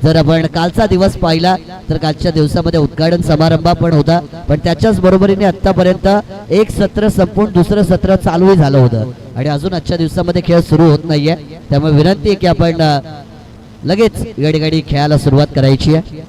जर आपण कालचा दिवस पाहिला तर कालच्या दिवसामध्ये उद्घाटन समारंभ पण होता, पण त्याच्याच बरोबरीने आतापर्यंत एक सत्र संपून दुसरं सत्र चालूही झालं होतं आणि अजून आजच्या दिवसामध्ये खेळ सुरू होत नाहीये. त्यामुळे विनंती आहे की आपण लगेच या ठिकाणी खेळायला सुरुवात करायची आहे.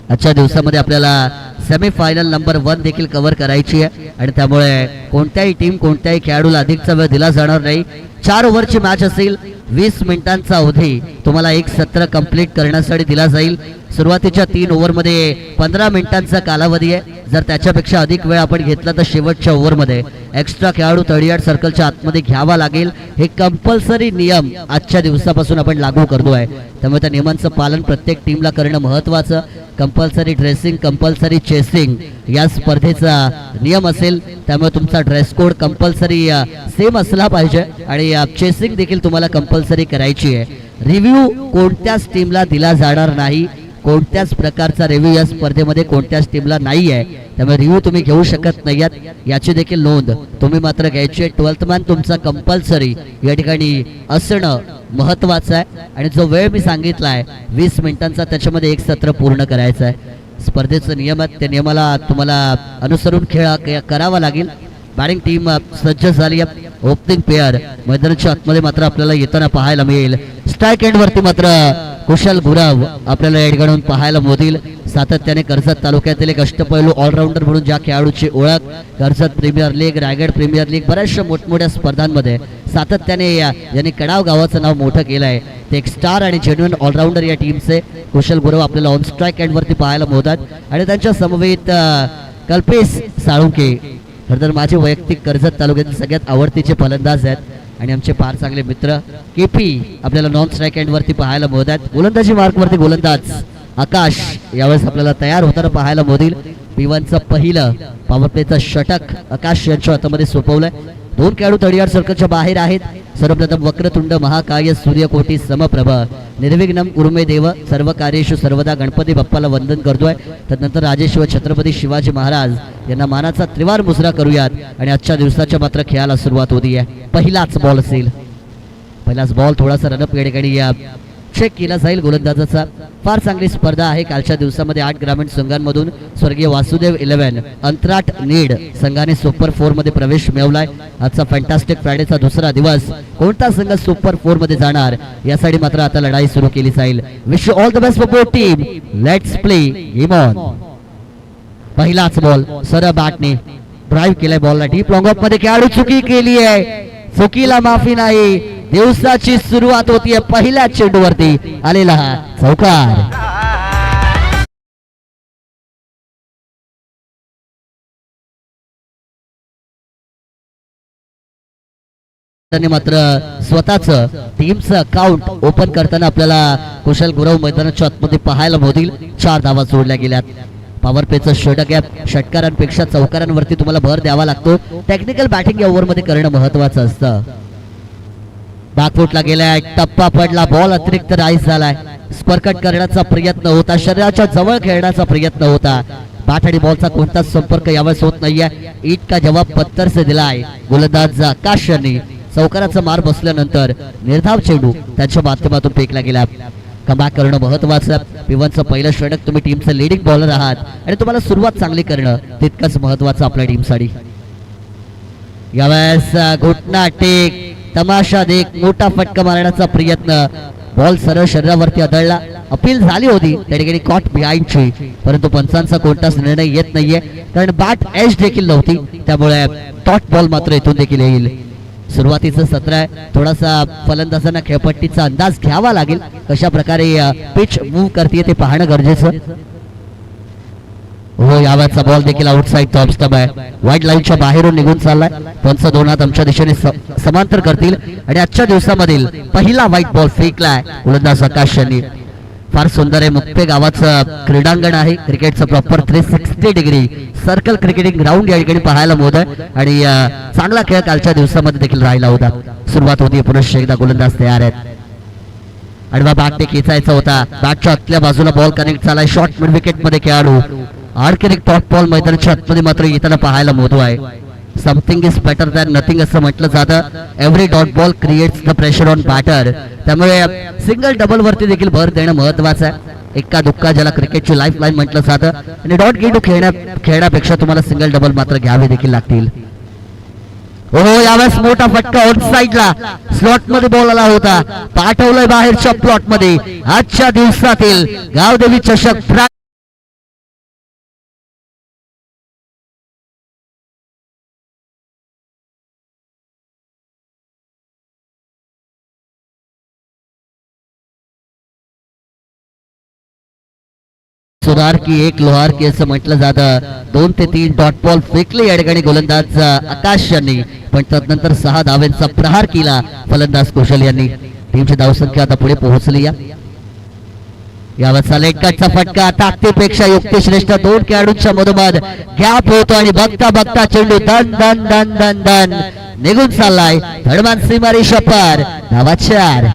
आजच्या दिवसामध्ये आपल्याला सेमीफायनल नंबर 1 देखील कव्हर करायची आहे आणि त्यामुळे कोणत्याही टीम कोणत्याही खेळाडूला अधिकचा वेळ दिला जाणार नाही. 4 ओव्हरची मॅच असेल, 20 मिनिटांचा अवधी तुम्हाला एक सत्र कंप्लीट करण्यासाठी दिला जाईल. सुरुवातीच्या 3 ओव्हरमध्ये 15 मिनिटांचा कालावधी आहे. जर त्याच्यापेक्षा अधिक वेळ आपण घेतला तर शेवटच्या ओव्हरमध्ये एक्स्ट्रा खेळाडू 38 सर्कलच्या आतमध्ये घ्यावा लागेल. हे कंपल्सरी नियम आजच्या दिवसापासून आपण लागू करतो आहे. त्यामुळे त्या नियमांचं पालन प्रत्येक टीमला करणं महत्त्वाचं. कंपल्सरी ड्रेसिंग, कंपल्सरी चेसिंग या स्पर्धेचा नियम असेल. त्यामुळे तुमचा ड्रेस कोड कंपल्सरी सेम असला पाहिजे आणि चेसिंग देखील तुम्हाला कंपल्सरी करायची आहे. रिव्ह्यू कोणत्याच टीमला दिला जाणार नाही. कोणत्याच प्रकारचा रिव्ह्यू या स्पर्धेमध्ये कोणत्याच टीमला नाही आहे. त्यामुळे रिव्ह्यू तुम्ही घेऊ शकत नाही याची देखील नोंद तुम्ही मात्र घ्यायची आहे. 12th मॅन तुमचा कंपल्सरी या ठिकाणी असणं महत्त्वाचं आहे आणि जो वेळ मी सांगितला आहे 20 मिनिटांचा, त्याच्यामध्ये एक सत्र पूर्ण करायचं आहे. स्पर्धेचं नियम आहेत, त्या नियमाला तुम्हाला अनुसरून खेळ करावा लागेल. बॅटिंग टीम सज्ज झाली आहे. ओपनिंग पेअर मैदानाच्या आतमध्ये मात्र आपल्याला येताना पाहायला मिळेल. स्ट्राईक एंडवरती मात्र कुशल गुरव आपल्याला एडगडून पाहायला मोदील. सातत्याने कर्जत तालुक्यातील एक अष्टपैलू ऑलराऊंडर म्हणून ज्या खेळाडूची ओळख Karjat premier league, Raigad premier league, बऱ्याचशा मोठमोठ्या स्पर्धांमध्ये सातत्याने यांनी कडाव गावाचं नाव मोठं केलं आहे. ते एक स्टार आणि जेन्युइन ऑलराऊंडर या टीमचे कुशल गुरव आपल्याला ऑन स्ट्राईक एंडवरती पाहायला मोदतात आणि त्यांच्या समवेत कल्पेश साळुंके खरंतर माझे वैयक्तिक कर्जत तालुक्यातील सगळ्यात आवडतीचे फलंदाज आहेत आणि आमचे फार चांगले मित्र केपी आपल्याला नॉन स्ट्राईक एंडवरती पाहायला मोदतात. गोलंदाजी मार्कवरती गोलंदाज आकाश यावेळेस आपल्याला तयार होताना पाहायला मोदील. P1चं पहिलं पॉवर प्लेचं षटक आकाश यांच्या हातामध्ये सोपवलंय. 2 खेळाडू 38 सर्कलच्या बाहेर आहेत. सर्वप्रथम वक्रतुंड महाकाय सूर्यकोटी समप्रभ निर्विघ्नम उर्मे देव सर्व कार्येषु सर्वदा गणपती बाप्पाला वंदन करतोय. त्यानंतर राजेश व छत्रपती शिवाजी महाराज यांना मानाचा त्रिवार मुजरा करूयात आणि आजच्या दिवसाच्या मात्र खेळाला सुरुवात होती आहे. पहिलाच बॉल असेल. पहिलाच बॉल थोडासा रनअप या ठिकाणी चेक केला जाईल गोलंदाजाचा. फार चांगली स्पर्धा आहे. कालच्या दिवसामध्ये 8 ग्रामीण संघांमधून स्वर्गीय वासुदेव 11 अंतराट नीड संघाने सुपर 4 मध्ये प्रवेश मिळवलाय. आजचा फॅन्टास्टिक फ्रायडेचा दुसरा दिवस. कोणता संघ सुपर 4 मध्ये जाणार यासाठी मात्र आता लढाई सुरू केली जाईल. Wish you all the best for both team. Let's play game on. पहिलाच बॉल सरळ बॅटने ड्राईव्ह केलाय. बॉलला डीप लॉंग ऑफ मध्ये खेळाडू चुकी केली आहे. चुकीला माफी नाही. दिवसाची सुरुवात होतीये पहिल्या चेंडूवरती आलेला हा चौकार. त्यांनी मात्र स्वतःच टीमचं अकाउंट ओपन करताना आपल्याला कुशल गुरव मैदानाच्या आतमध्ये पाहायला मोदील. 4 धावा जोडल्या गेल्यात. पॉवर प्लेचं षटक आहे. षटकारांपेक्षा चौकारांवरती तुम्हाला भर द्यावा लागतो. टेक्निकल बॅटिंग या ओव्हरमध्ये करणं महत्वाचं असतं. बॅकफुटला गेलाय. टप्पा पडला. बॉल अतिरिक्त राईस झालाय. स्क्वेअर कट करण्याचा प्रयत्न होता. शरीराच्या जवळ खेळण्याचा प्रयत्न होता. बॅट आणि बॉलचा कोणताच संपर्क यावेळेस होत नाहीये. ईट का जवाब पत्तर से दिलाय गोलंदाज आकाश यांनी. चौकाराचा मार बसल्यानंतर निर्धाव चेंडू त्यांच्या माध्यमातून फेकला गेला. कमबॅक करणं महत्वाचं. P1चं पहिलं षटक. तुम्ही टीमचं लीडिंग बॉलर आहात आणि तुम्हाला सुरुवात चांगली करणं तितकंच महत्वाचं आपल्या टीमसाठी. यावेळेस घुटना टेक तमाशा देख मोठा फटका मारण्याचा प्रयत्न. बॉल सरळ शरीरावरती आदळला. अपील झाली होती त्या ठिकाणी कॉट बिहाइंडची, परंतु पंचांचा कोणताच निर्णय येत नाहीये कारण बॅट एज देखील नव्हती. त्यामुळे टॉट बॉल मात्र इथून देखील येईल. सुरुवातीचं सत्र आहे. थोडासा फलंदाजांना खेळपट्टीचा अंदाज घ्यावा लागेल. कशा प्रकारे पिच मूव्ह करते ते पाहणं गरजेचं. हो, यावेळेचा बॉल देखील आउटसाइड टॉप स्टंप आहे. वाईड लाईनच्या बाहेरून निघून चाललाय. पंच 2 हात आमच्या दिशेने समांतर करतील आणि आजच्या दिवसामधील पहिला व्हाईट बॉल फेकलाय गोलंदाज आकाश यांनी. फार सुंदर आहे. मुक्ते गावाचं क्रीडांगण आहे. क्रिकेटचं proper 360 degree circle cricketing ground या ठिकाणी पाहायला मोद आहे आणि चांगला खेळ कालच्या दिवसामध्ये देखील राहिला होता. सुरुवात होती. पुनश्च एकदा गोलंदाज तयार आहेत. आडवा बॅटने खेचायचा होता. बॅटच्या आतल्या बाजूला बॉल कनेक्ट झालाय. शॉर्ट मिड विकेट मध्ये खेळाडू आणखीन एक टॉप बॉल मैदानाच्या आतमध्ये मात्र येताना पाहायला मोदू आहे. Something is better than nothing असं म्हटलं जातं. Every dot ball creates the pressure on batter. त्यामुळे सिंगल डबल वरती देखील भर देणं महत्वाचं आहे. एका दुक्का ज्याला क्रिकेटची लाईफ लाईन म्हटलं जातं आणि डॉट गेटू खेळण्यापेक्षा तुम्हाला सिंगल डबल मात्र घ्यावे देखील लागतील. हो यावेळेस मोठा फटका ऑन साईडला स्लॉट मध्ये बॉल आला होता, पाठवलंय बाहेरच्या प्लॉट मध्ये. आजच्या दिवसातील गावदेवी चषक सुधार की एक लोहार की असं म्हटलं जातं. 2 ते 3 डॉट बॉल फेकले या ठिकाणी गोलंदाज आकाश यांनी, पण त्यानंतर 6 धावांचा प्रहार केला फलंदाज कुशल यांनी. टीमची धावसंख्या आता पुढे पोहोचली. यावेळेस लेटकटचा फटका ताकदीपेक्षा युक्तिश्रेष्ठ 2 खेळाडूंच्या मधोमध गॅप होतो आणि बघता बघता चेंडू दन दन दन दन दन निघून चाललाय. धडमान सीमारी शपर धावा 4.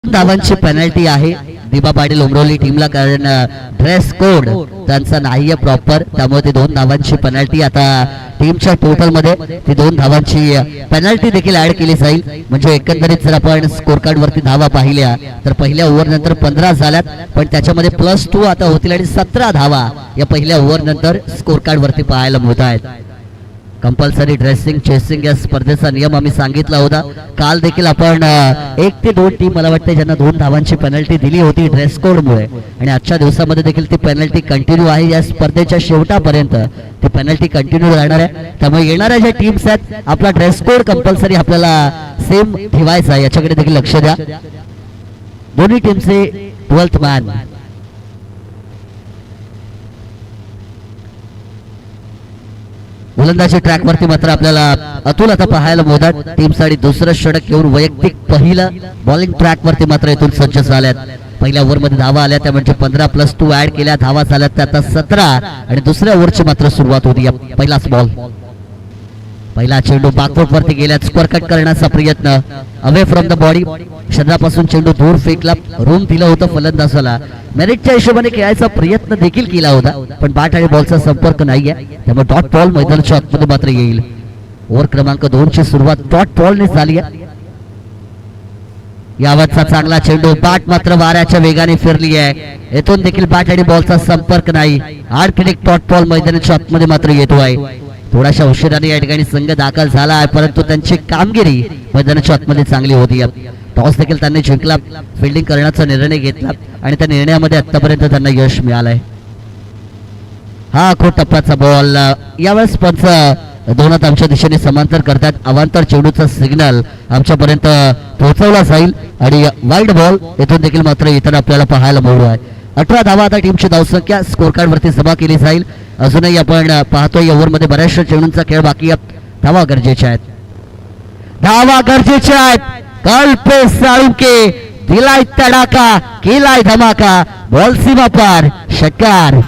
धावांची पेनल्टी आहे दिबा पाटील उमरोली टीमला, कारण ड्रेस कोड त्यांचा नाहीये प्रॉपर, त्यामुळे ती 2 धावांची पेनल्टी आता टीमच्या टोटल मध्ये ती 2 धावांची पेनल्टी देखील ऍड केली जाईल. म्हणजे एकंदरीत जर आपण स्कोर कार्ड वरती धावा पाहिल्या तर पहिल्या ओव्हर नंतर 15 झाल्यात, पण त्याच्यामध्ये +2 आता होतील आणि 17 धावा या पहिल्या ओव्हर नंतर स्कोर कार्ड वरती पाहायला मिळत आहेत. कंपल्सरी ड्रेसिंग चेसिंग या स्पर्धेचा नियम आम्ही सांगितला होता. काल देखील आपण 1 ते 2 टीम मला वाटतं ज्यांना 2 धावांची पेनल्टी दिली होती ड्रेस कोडमुळे, आणि आजच्या दिवसामध्ये देखील ती पेनल्टी कंटिन्यू आहे. या स्पर्धेच्या शेवटापर्यंत ती पेनल्टी कंटिन्यू राहणार आहे. त्यामुळे येणाऱ्या ज्या टीम्स आहेत आपला ड्रेस कोड कंपल्सरी आपल्याला सेम ठेवायचा आहे, याच्याकडे देखील लक्ष द्या. दोन्ही टीमचे 12th मॅन. गोलंदाजी ट्रॅक वरती मात्र आपल्याला अतुल आता पाहायला मोदात टीमसाठी दुसरं षटक घेऊन वैयक्तिक पहिलं बॉलिंग ट्रॅक वरती मात्र इथून सज्ज झाल्यात. पहिल्या ओव्हर मध्ये धावा आल्या त्या म्हणजे 15 +2 ऍड केल्या, धावा झाल्यात त्या आता 17 आणि दुसऱ्या ओव्हरची मात्र सुरुवात होती. पहिलाच बॉल, पहिला चेंडू बॅकफूट वरती गेला, स्कोअर कट करण्याचा प्रयत्न अवे फ्रॉम द बॉडी, शरीरापासून चेंडू दूर फेकला, रूम दिलं होतं फलंदाजाला. मेरिटच्या हिशोबाने खेळायचा प्रयत्न देखील केला होता, पण बॅट आणि बॉलचा संपर्क नाहीये, त्यामुळे डॉट बॉल मैदानाच्या आतमध्ये मात्र येईल. ओव्हर क्रमांक 2 ची सुरुवात डॉट बॉलने झाली आहे. यावरचा चांगला चेंडू, बॅट मात्र वाऱ्याच्या वेगाने फिरली आहे, येथून देखील बॅट आणि बॉलचा संपर्क नाही. आणखी डॉट बॉल मैदानाच्या आतमध्ये मात्र येतो आहे. थोड्याशा उशिराने या ठिकाणी संघ दाखल झाला आहे, परंतु त्यांची कामगिरी मैदानाच्या आतमध्ये चांगली होती. टॉस देखील त्यांनी जिंकला, फिल्डिंग करण्याचा निर्णय घेतला आणि त्या निर्णयामध्ये आतापर्यंत त्यांना यश मिळालंय. हा आखो टप्प्याचा बॉल यावेळेस पंच दोनात आमच्या दिशेने समांतर करतात. अवांतर चेंडूचा सिग्नल आमच्यापर्यंत पोहोचवला जाईल आणि वाईड बॉल येथून देखील मात्र इतर आपल्याला पाहायला मिळू आहे. 18 धावा आता टीमची धावसंख्या स्कोर कार्ड वरती जमा केली जाईल. अजूनही आपण पाहतोय ओव्हर मध्ये बऱ्याचशा चेंडूंचा खेळ बाकी आहे. धावा गरजेच्या आहेत, धावा गरजेच्या आहेत. कल्पेश साळुंके दिलाय तडाखा, केलाय धमाका, बॉल सीमा पार, षटकार.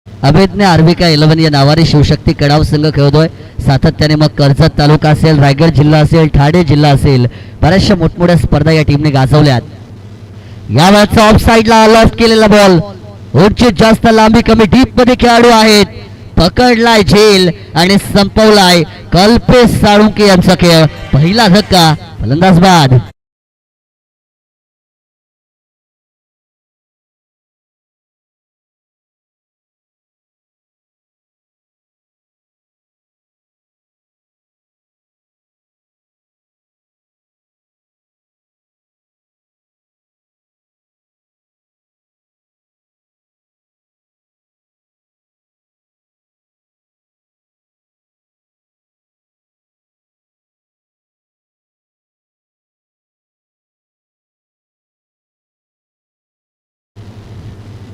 अभेदने आर्विका 11 या नावाने शिवशक्ती कडाव संघ खेळतोय. सातत्याने मग कर्जत तालुका असेल, रायगड जिल्हा असेल, ठाणे जिल्हा असेल, बऱ्याचशा मोठमोठ्या स्पर्धा या टीमने गाजवल्यात. यावेळेचा ऑफ साईडला लॉफ्ट केलेला बॉल, उंचीत जास्त लांबी कमी, डीप मध्ये खेळाडू आहेत, पकडलाय झेल आणि संपवलाय कल्पेश साळुंके यांचा खेळ. पहिला धक्का, फलंदाज बाद.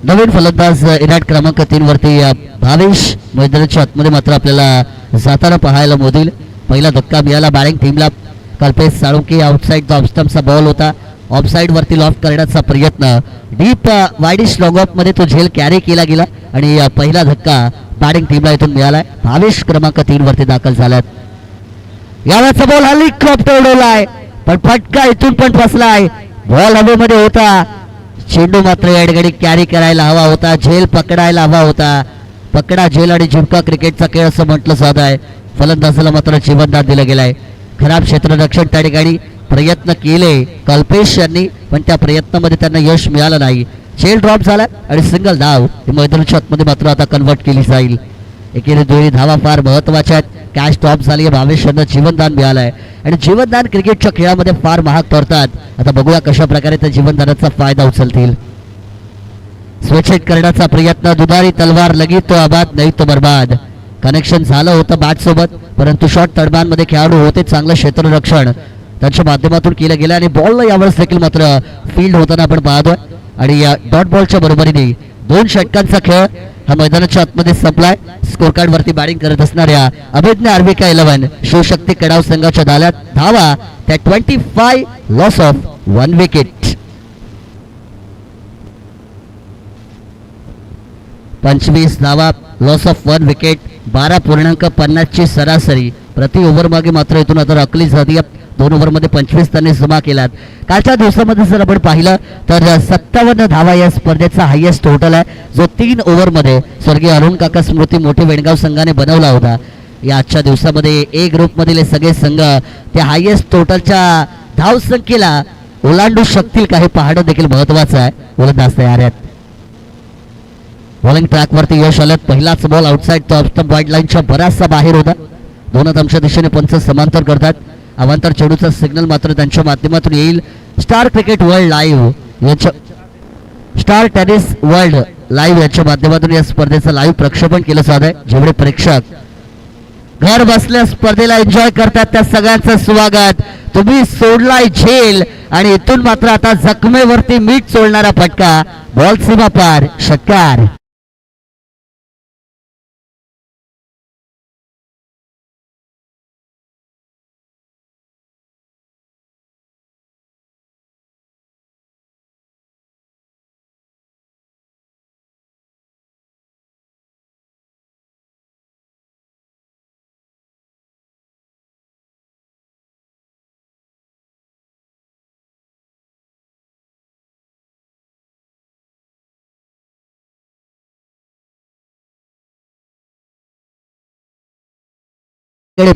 नवीन फलंदाज इनाट क्रमांक 3 वरती भावेश मैदानाच्या आतमध्ये मात्र आपल्याला जाताना पाहायला मोदील. पहिला धक्का मिळाला बॅटिंग टीमला. कल्पेश साळुंके आउटसाइड ऑफ स्टंपचा बॉल होता. ऑफसाइड वरती लॉफ्ट करण्याचा प्रयत्न. डीप वाईडिश लॉंग ऑफ मध्ये तो झेल कॅरी केला गेला आणि पहिला धक्का बॅटिंग टीमला इथून मिळालाय. भावेश क्रमांक 3 वरती दाखल झाल्यात. यावेळेचा बॉल हल्ली क्रॉप्टर उडवलाय पण फटका इथून पण फसलाय. बॉल हवेमध्ये होता. चेंडू मात्र या ठिकाणी कॅरी करायला हवा होता. झेल पकडायला हवा होता. पकडा झेल आणि जिंका क्रिकेटचा खेळ असं म्हटलं जात आहे. फलंदाजाला मात्र जीवनदान दिलं गेलंय. खराब क्षेत्ररक्षण त्या ठिकाणी प्रयत्न केले कल्पेश यांनी पण त्या प्रयत्नामध्ये त्यांना यश मिळालं नाही. झेल ड्रॉप झाला आणि सिंगल धाव मैदानाच्या आतमध्ये मात्र आता कन्वर्ट केली जाईल. एकेरी दोन्ही धावा फार महत्वाच्या आहेत. कॅच टॉप झाली. भावेश यांना जीवनदान मिळालंय आणि जीवनदान क्रिकेटच्या खेळामध्ये फार महाग ठरतात. आता बघूया कशा प्रकारे त्या जीवनदानाचा फायदा उचलतील. स्वेच्छित करण्याचा प्रयत्न. दुधारी तलवार लगी तो आबाद नाही तो बर्बाद. कनेक्शन झालं होतं बॅट सोबत परंतु शॉर्ट तडबांमध्ये खेळाडू होते. चांगलं क्षेत्ररक्षण त्यांच्या माध्यमातून केलं गेलं आणि बॉलला यावेळेस देखील मात्र फील्ड होताना आपण पाहतोय आणि या डॉट बॉलच्या बरोबरीने 2 षटकांचा खेळ हा मैदानाच्या आतमध्ये संपलाय. स्कोर कार्ड वरती बॅटिंग करत असणाऱ्या अभिज्ञ आर्विका 11 शिवशक्ती कडाव संघाच्या धावा त्या 25 लॉस ऑफ 1 विकेट. 25 धावा लॉस ऑफ 1 विकेट. 12.50 ची सरासरी प्रति ओव्हर मागे मात्र इथून आता राखली जाते. 2 ओव्हरमध्ये 25 त्यांनी जमा केलात. कालच्या दिवसामध्ये जर आपण पाहिलं तर 57 धावा या स्पर्धेचा हायएस्ट टोटल आहे जो 3 ओव्हरमध्ये स्वर्गीय अरुण काका स्मृती मोठी वेणगाव संघाने बनवला होता. या आजच्या दिवसामध्ये ए ग्रुपमधील हे सगळे संघ त्या हायएस्ट टोटलच्या धावसंख्येला ओलांडू शकतील काही पाहणं देखील महत्वाचं आहे. गोलंदाज तयार आहेत. बॉलिंग ट्रॅक वरती यश आलं. पहिलाच ball outside top stump wide लाईनच्या बराचसा बाहेर होता. दोनच आमच्या दिशेने पंच समांतर करतात. अवांतर चेंडूचा सिग्नल मात्र त्यांच्या माध्यमातून येईल. स्टार क्रिकेट वर्ल्ड लाईव्ह यांच्या स्टार टेनिस वर्ल्ड लाईव्ह यांच्या माध्यमातून या स्पर्धेचं लाईव्ह प्रक्षेपण केलं जात आहे. जेवढे प्रेक्षक घर बसल्या स्पर्धेला एन्जॉय करतात त्या सगळ्यांचं स्वागत. तुम्ही सोडलाय झेल आणि इथून मात्र आता जखमेवरती मीठ चोळणारा फटका. बॉल सीमा पार. षटकार.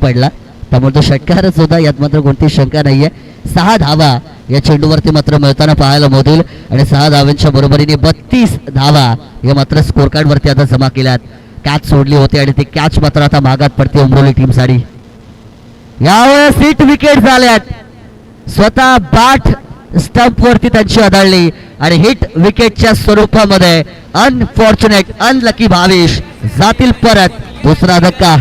पडला त्यामुळे तो षटकारच होता यात मात्र कोणती शंका नाहीये. 6 धावा या चेंडूवरती मात्र मिळताना पाहायला मोदील आणि 6 धावांच्या बरोबरीने 32 धावा या मात्र स्कोर कार्ड वरती आता जमा केल्यात. कॅच सोडली होती आणि ती कॅच मात्र आता मागात पडते उमरोली टीम साठी. यावेळेस हिट विकेट झाल्यात. स्वतः बाट स्टंप वरती त्यांची आदळली आणि हिट विकेटच्या स्वरूपामध्ये अनफॉर्च्युनेट अनलकी भावेश जातील परत. दुसरा धक्का.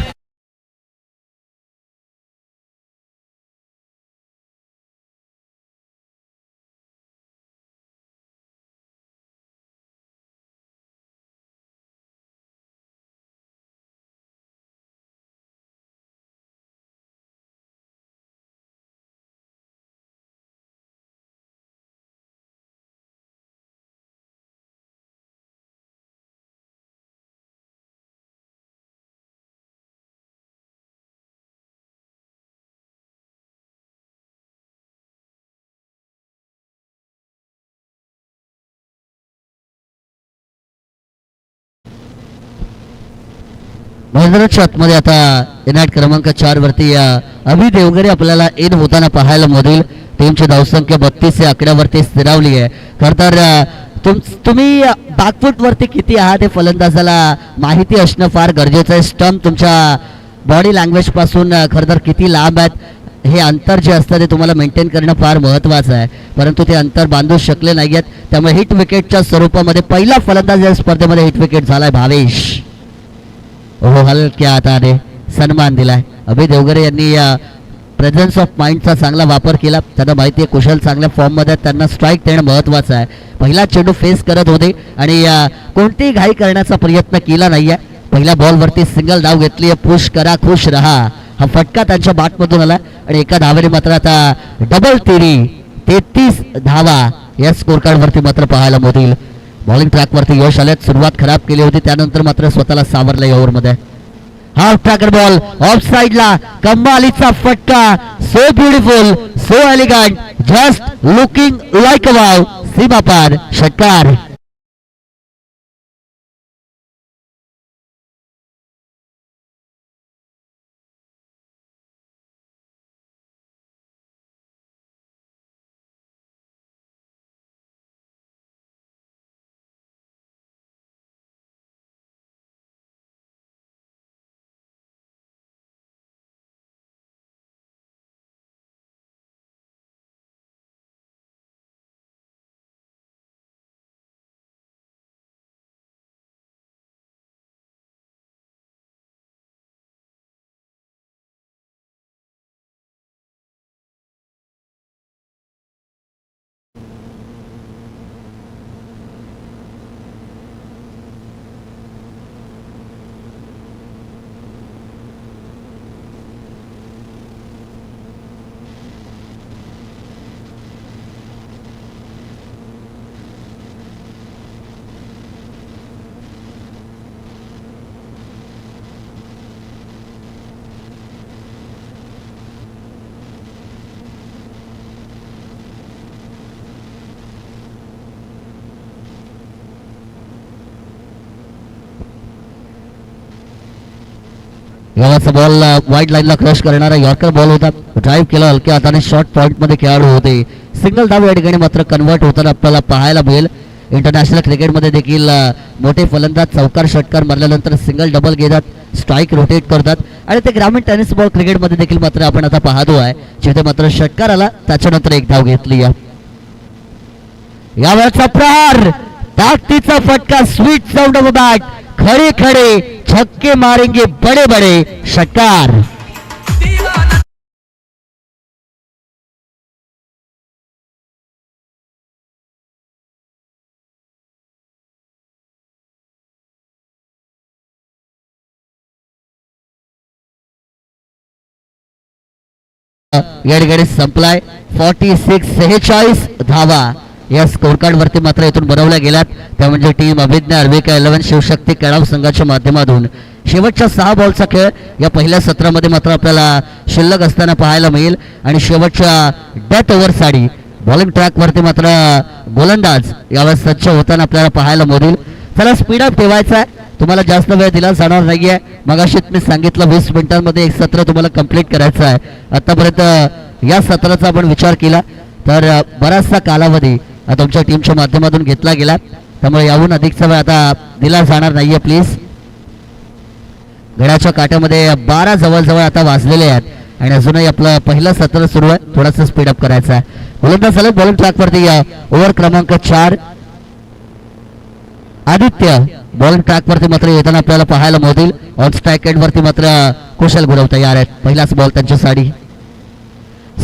मैदानाच्या आतमध्ये आता इनाट क्रमांक 4 वरती अभि देवगरे आपल्याला इन होताना पाहायला मोदील. टीमची धावसंख्या 32 या आकड्यावरती स्थिरावली आहे. खर तर तुम्ही बॅकफूट वरती किती आहात हे फलंदाजाला माहिती असणं फार गरजेचं आहे. स्टंप तुमच्या बॉडी लँग्वेज पासून खरं तर किती लांब आहेत हे अंतर जे असतं ते तुम्हाला मेंटेन करणं फार महत्त्वाचं आहे. परंतु ते अंतर बांधू शकले नाही आहेत. त्यामुळे हिट विकेटच्या स्वरूपामध्ये पहिला फलंदाज या स्पर्धेमध्ये हिट विकेट झालाय भावेश. हलक्या हाताने सन्मान दिलाय. अभि देवगरे यांनी प्रेझेन्स ऑफ माइंडचा चांगला वापर केला. त्यांना माहिती आहे कुशल चांगल्या फॉर्ममध्ये आहेत, त्यांना स्ट्राईक देणं महत्त्वाचं आहे. पहिला चेंडू फेस करत होते आणि कोणतीही घाई करण्याचा प्रयत्न केला नाही आहे. पहिल्या बॉलवरती सिंगल धाव घेतली आहे. पुश करा खुश रहा हा फटका त्यांच्या बॅटमधून आला आणि एका धावेने मात्र आता डबल तिरी 33 धावा या स्कोर कार्डवरती मात्र पाहायला मिळतील. बॉलिंग ट्रॅकवरती यश आल्यात. सुरुवात खराब केली होती, त्यानंतर मात्र स्वतःला सावरलं या ओव्हरमध्ये. हाफ ट्रॅकर बॉल ऑफ साइडला कमालीचा फटका. So beautiful, so elegant, just looking like a wow. सीमापार षटकार. याचा बॉल वाईड लाईनला क्रश करणारा यॉर्कर बॉल होता. ड्राईव्ह केला हलक्या हाताने, शॉर्ट पॉइंट मध्ये खेळाडू होते. सिंगल धाव या ठिकाणी मात्र कन्वर्ट होताना आपल्याला पाहायला मिळेल. इंटरनॅशनल क्रिकेटमध्ये देखील मोठे फलंदाज चौकार षटकार मारल्यानंतर सिंगल डबल घेतात, स्ट्राईक रोटेट करतात आणि ते ग्रामीण टेनिस बॉल क्रिकेटमध्ये देखील मात्र आपण आता पाहतो आहे. जिथे मात्र षटकार आला त्याच्यानंतर एक धाव घेतली. यावेळचा प्रहार, ताकदीचा फटका, स्वीट साउंड ऑफ बॅट, खड़े खड़े छक्के मारेंगे बड़े बड़े. षटकार. या ठिकाणी संपलाय. 46-46 धावा या स्कोर कार्ड वरती मात्र इथून बनवल्या गेल्यात. त्या म्हणजे टीम अभिज्ञा अर्विका 11 शिवशक्ती केळाव संघाच्या माध्यमातून शेवटच्या 6 बॉलचा खेळ या पहिल्या सत्रामध्ये मात्र आपल्याला शिल्लक असताना पाहायला मिळेल. आणि शेवटच्या डेथ ओव्हरसाठी बॉलिंग ट्रॅक वरती मात्र गोलंदाज यावेळेस सज्ज होताना आपल्याला पाहायला मिळेल. चला स्पीड अप ठेवायचा आहे, तुम्हाला जास्त वेळ दिला जाणार नाहीये. मगाशी मी सांगितलं 20 मिनिटांमध्ये एक सत्र तुम्हाला कंप्लीट करायचं आहे. आतापर्यंत या सत्राचा आपण विचार केला तर बराचसा कालावधी तुमच्या टीमच्या माध्यमातून घेतला गेला, त्यामुळे याहून अधिकचा वेळ आता दिला जाणार नाहीये. प्लीज. घड्याच्या काट्यामध्ये 12 जवळजवळ आता वाजलेले आहेत आणि अजूनही आपलं पहिलं सत्र सुरू आहे. थोडंसं स्पीडअप करायचं आहे. गोलंदाज सलग बॉलिंग ट्रॅकवरती ओव्हर क्रमांक 4 आदित्य बॉलिंग ट्रॅकवरती मात्र येताना आपल्याला पाहायला मिळतील. ऑन स्ट्राईक एंड वरती मात्र कुशल गुरव तयार आहेत. पहिलाच बॉल त्यांच्यासाठी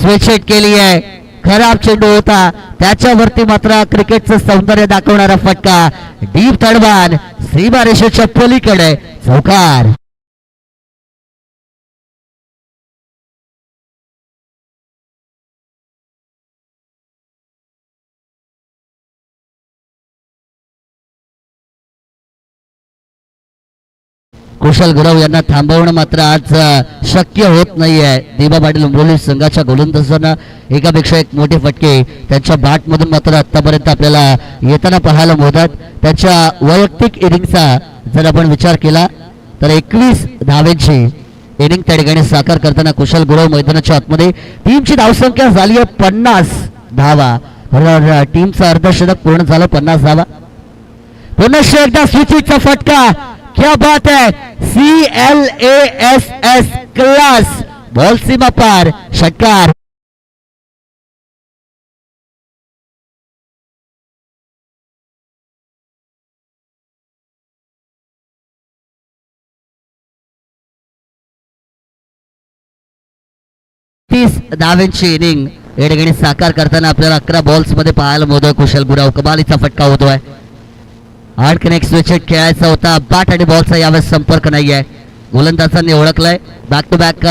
स्विच हिट केली आहे. खराब चेंडू होता, त्याच्यावरती मात्र क्रिकेटचं सौंदर्य दाखवणारा फटका, डीप तडबान, सीमारेषेच्या पलीकडे चौकार. कुशल गुरव यांना थांबवणं मात्र आज शक्य होत नाहीये. दिबा पाटील उमरोली संघाच्या गोलंदाजांना एकापेक्षा एक मोठे फटके त्यांच्या बॅटमधून मात्र आतापर्यंत आपल्याला येताना पाहायला मिळतात. त्यांच्या वैयक्तिक इनिंगचा जर आपण विचार केला तर 21 धावेची इनिंग त्या ठिकाणी साकार करताना कुशल गुरव मैदानाच्या आतमध्ये. टीमची धावसंख्या झाली आहे 50 धावा. टीमचं अर्धशतक पूर्ण झालं. 50 धावा. पुनश्च एकदा स्विचिंगचा फटका. क्या बात है. CLASS class. बॉल सीमा पार. षटकार. 30 धावांची इनिंग या ठिकाणी साकार करताना आपल्याला 11 बॉल्स मध्ये पाहायला मिळतोय कुशल गुराव. कमालीचा फटका होतोय. आणखीन एक स्विच हिट खेळायचा होता. बॅट आणि बॉलचा यावेळेस संपर्क नाहीये. गोलंदाजांनी ओळखलाय बॅक टू बॅक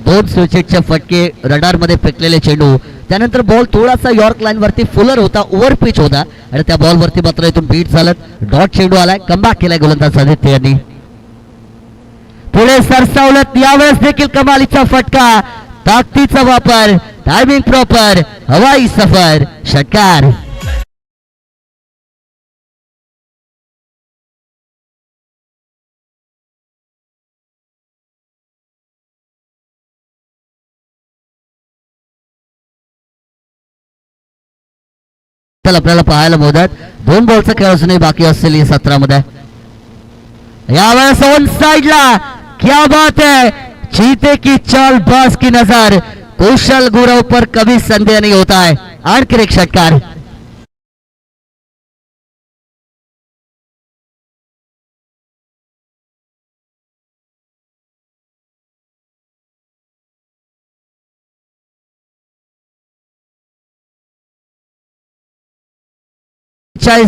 2 स्विच हिटचे फटके रडार मध्ये फेकलेले चेंडू. त्यानंतर बॉल थोडासा यॉर्क लाईन वरती फुलर होता, ओव्हर पिच होता आणि त्या बॉल वरती मात्र इथून बीट झालं. डॉट चेंडू आलाय. कमबॅक केलाय गोलंदाज आदित्य यांनी. पुढे सरसावलत. यावेळेस देखील कमालीचा फटका. ताकदीचा वापर, टायमिंग प्रॉपर, हवाई सफर, षटकार. आपल्याला पाहायला मिळतात 2 बॉलचा खेळ असूनही बाकी असलेली 17 मध्ये. यावेळेस ऑन साइडला क्या बात है, चीते की चाल बाज की नजर. कुशल गुरव पर कभी संदेह नहीं होता है. आणखी एक षटकार.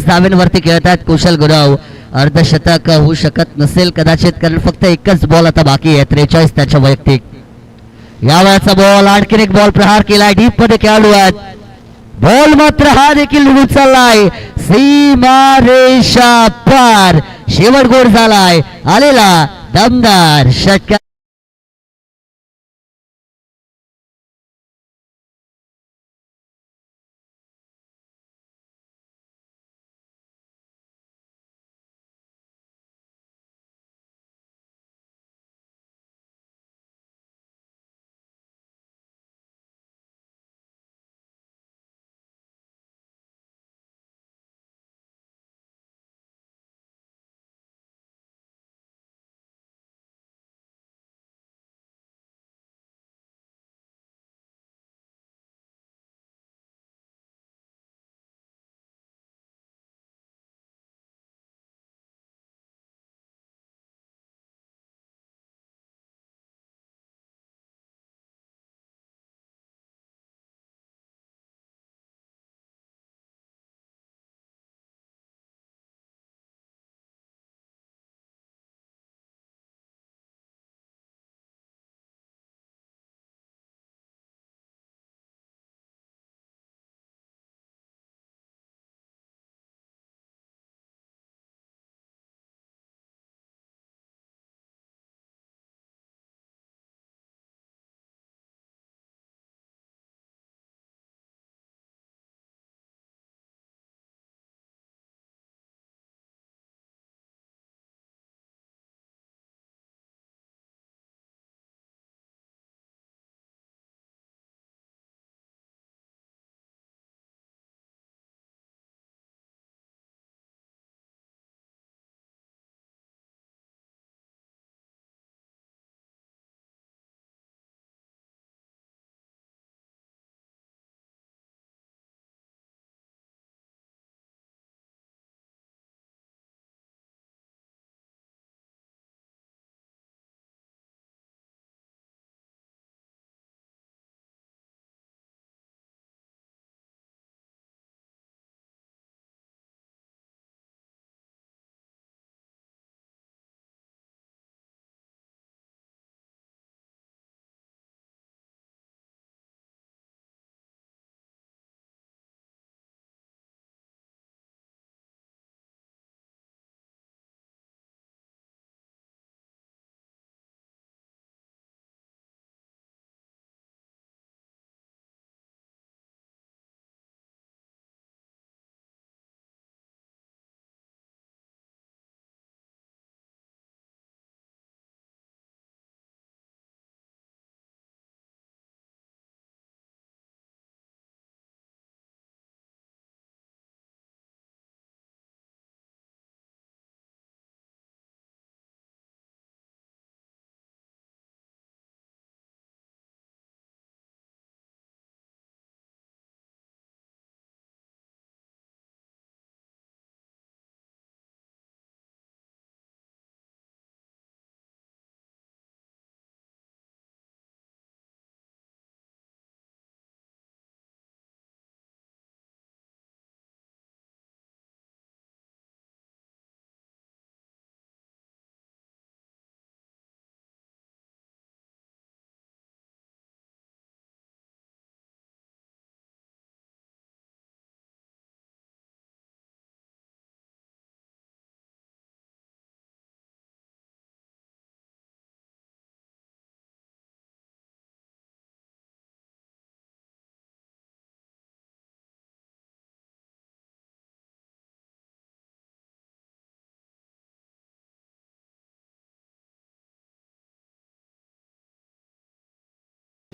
धाव्यांवरती खेळतात कुशल गुरव. अर्धशतक होऊ शकत नसेल कदाचित, कारण फक्त एकच बॉल आता बाकी आहे. 43 त्याच्या वैयक्तिक. यावेळेचा बॉल, आणखीन एक बॉल प्रहार केलाय. डीप मध्ये खेळाडू आहेत. बॉल मात्र हा देखील निघून चाललाय सीमा रेषा पार. शेवट गोड झालाय. आलेला दमदार षटकार.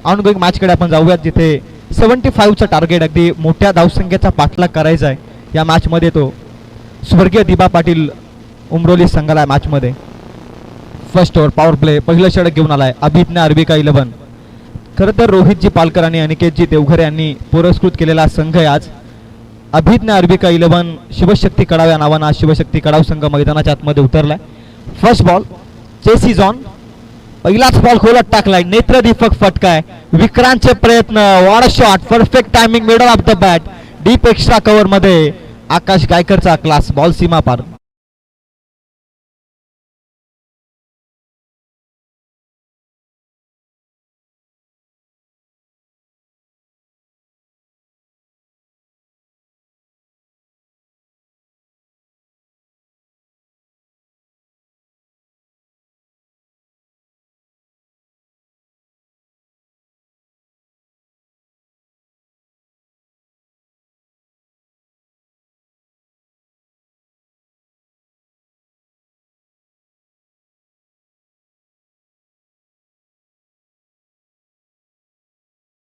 ऑनगोईंग मॅचकडे आपण जाऊयात, जिथे 75चं टार्गेट, अगदी मोठ्या धावसंख्येचा पाठलाग करायचा आहे या मॅचमध्ये. तो स्वर्गीय दिबा पाटील उमरोली संघाला या मॅचमध्ये. फर्स्ट ओव्हर पॉवर प्ले, पहिलं षटक घेऊन आलाय अभिज्ञा अर्बिका 11. खरं तर रोहितजी पालकर आणि अनिकेतजी देवघर यांनी पुरस्कृत केलेला संघ आहे आज. अभिज्ञा अर्बिका 11 शिवशक्ती कडाव या नावानं आज शिवशक्ती कडाव संघ मैदानाच्या आतमध्ये उतरलाय. First ball chase is on. पहिलाच बॉल खोलत टाकलाय, नेत्रदीपक फटकाय, विक्रांतचे प्रयत्न, what a shot, perfect timing, middle of the bat, deep extra cover मध्ये आकाश गायकरचा क्लास, बॉल सीमा पार.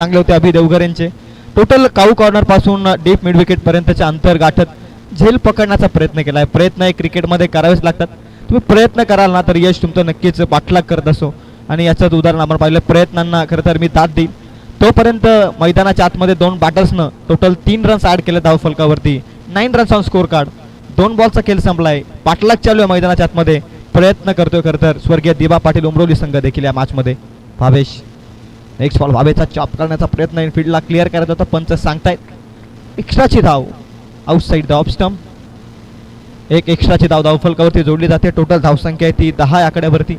चांगले होते अभि देवघर यांचे. टोटल काऊ कॉर्नर पासून डीप मिड विकेट पर्यंतचे अंतर गाठत झेल पकडण्याचा प्रयत्न केलाय. प्रयत्न हे क्रिकेटमध्ये करावेच लागतात. तुम्ही प्रयत्न कराल ना तर यश तुमचं नक्कीच पाठलाग करत असो, आणि याचं उदाहरण आपण पाहिलं. प्रयत्नांना खरं तर मी दाद देईन. तोपर्यंत मैदानाच्या आतमध्ये 2 बॅटर्सनं टोटल 3 रन्स ॲड केले धावफलकावरती. 9 रन्स ऑन स्कोर कार्ड. 2 बॉलचा खेळ संपलाय. पाठलाग चालू आहे मैदानाच्या आतमध्ये. प्रयत्न करतोय खरं तर स्वर्गीय दिबा पाटील उमरोली संघ देखील या मॅचमध्ये. भावेश, नेक्स्ट बॉल भावेचा चॉप करण्याचा प्रयत्न इनफिल्डला क्लिअर करायचा होता, पंच सांगतायत एक्स्ट्राची धाव आउटसाइड द ऑफ स्टंप. एक एक्स्ट्राची धाव धावफलकावरती जोडली जाते. टोटल धावसंख्या आहे ती 10 आकड्यावरती.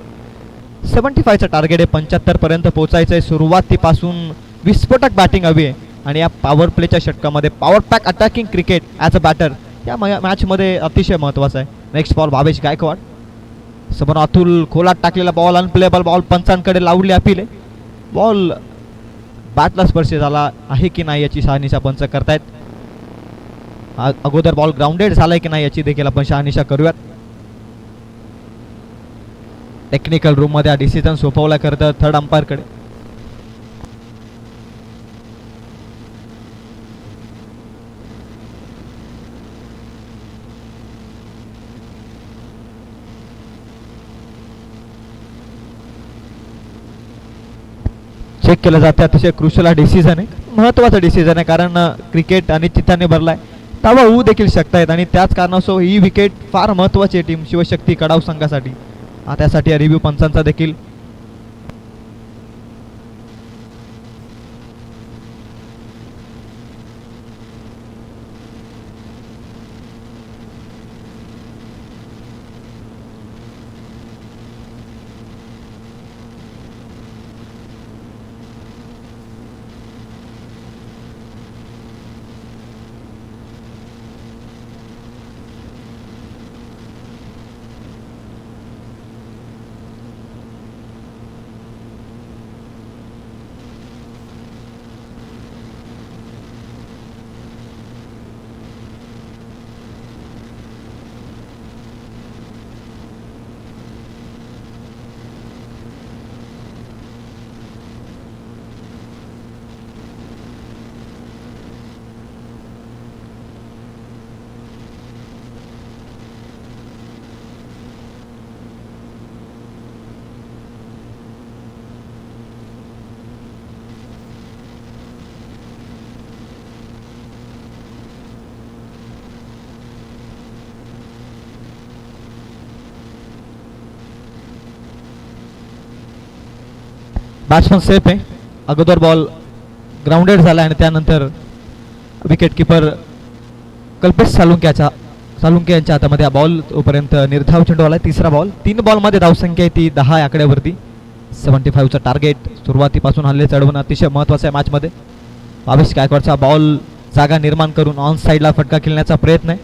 75चं टार्गेट आहे, 75 पर्यंत पोहोचायचं आहे. सुरुवातीपासून विस्फोटक बॅटिंग हवी आहे, आणि या पॉवर प्लेच्या षटकामध्ये power pack attacking cricket as a batter या मॅचमध्ये अतिशय महत्त्वाचं आहे. नेक्स्ट बॉल भावेश गायकवाड, समोर अतुल खोलात टाकलेला बॉल, अनप्लेबल बॉल, पंचांकडे लावली अपील आहे. बॉल बॅटला स्पर्श झाला आहे की नाही याची शहानिशा पंच करतायत. अगोदर बॉल ग्राउंडेड झालाय की नाही याची देखील आपण शहानिशा करूयात. टेक्निकल रूम मध्ये हा डिसिजन सोपवला करतं थर्ड अंपायर कडे. चेक केलं जातं. अतिशय क्रुशल हा डिसिजन आहे, महत्त्वाचा डिसिजन आहे, कारण क्रिकेट अनिश्चिताने भरलाय. धावा होऊ देखील शकतायत, आणि त्याच कारणास्तव ही विकेट फार महत्त्वाची आहे टीम शिवशक्ती कडाव संघासाठी. त्यासाठी रिव्ह्यू पंचांचा देखील बॅट्समन सेफ आहे. अगोदर बॉल ग्राउंडेड झाला, आणि त्यानंतर विकेट किपर कल्पेश सालुंके यांच्या हातामध्ये हा बॉल तोपर्यंत निर्धाव चेंडू आला. तिसरा बॉल. 3 बॉलमध्ये धावसंख्या आहे ती 10 आकड्यावरती. 75चं टार्गेट सुरुवातीपासून हल्ले चढवणं अतिशय महत्त्वाचं आहे मॅचमध्ये. भावेश गायकवाडचा बॉल जागा निर्माण करून ऑन साईडला फटका खेळण्याचा प्रयत्न आहे.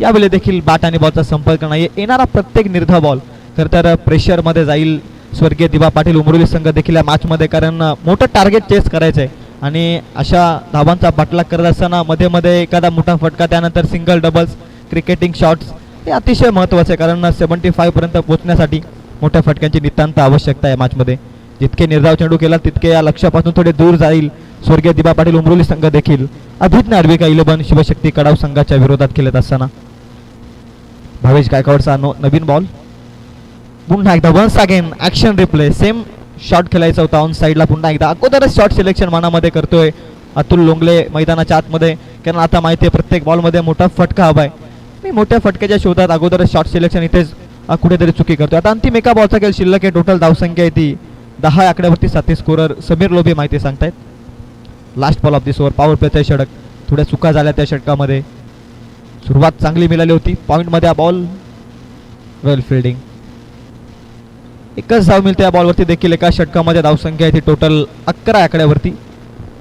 यावेळी देखील बॅट आणि बॉलचा संपर्क नाही. येणारा प्रत्येक निर्धाव बॉल खरं तर प्रेशरमध्ये जाईल स्वर्गीय दिबा पाटील उमरोली संघ देखील या मॅचमध्ये, कारण मोठं टार्गेट चेस करायचं आहे. आणि अशा धावांचा पाठलाग करत असताना मध्ये मध्ये एखादा मोठा फटका, त्यानंतर सिंगल डबल्स, क्रिकेटिंग शॉट्स हे अतिशय महत्त्वाचं आहे, कारण 75 पर्यंत पोहोचण्यासाठी मोठ्या फटक्यांची नितांत आवश्यकता आहे मॅचमध्ये. जितके निर्धाव चेंडू केला तितके या लक्ष्यापासून थोडे दूर जाईल स्वर्गीय दिबा पाटील उमरोली संघ देखील. अभिज्ञ अर्विका 11 शिवशक्ती कडाव संघाच्या विरोधात खेळत असताना भावेश गायकवाडचा नवीन बॉल. पुन्हा एकदा once again action replay. Same shot खेळायचा होता ऑन साईडला. पुन्हा एकदा अगोदरच शॉट सिलेक्शन मनामध्ये करतोय अतुल लोंगले मैदानाच्या आतमध्ये, कारण आता माहिती आहे प्रत्येक बॉलमध्ये मोठा फटका हवाय. मी मोठ्या फटक्याच्या शोधात अगोदरच शॉट सिलेक्शन इथेच कुठेतरी चुकी करतोय. आता अंतिम एका बॉलचा खेळ शिल्लक आहे. टोटल धावसंख्या आहे ती 10 आकड्यावरती. साथी स्कोरर समीर लोभे माहिती सांगतायत. Last ball of this over. Power प्लेचा षटक. थोड्या चुका झाल्या त्या षटकामध्ये. सुरुवात चांगली मिळाली होती. पॉईंटमध्ये हा बॉल. वेल फिल्डिंग. एकच धाव मिळते या बॉलवरती देखील. एका षटकामध्ये धावसंख्या आहे ती टोटल 11 आकड्यावरती.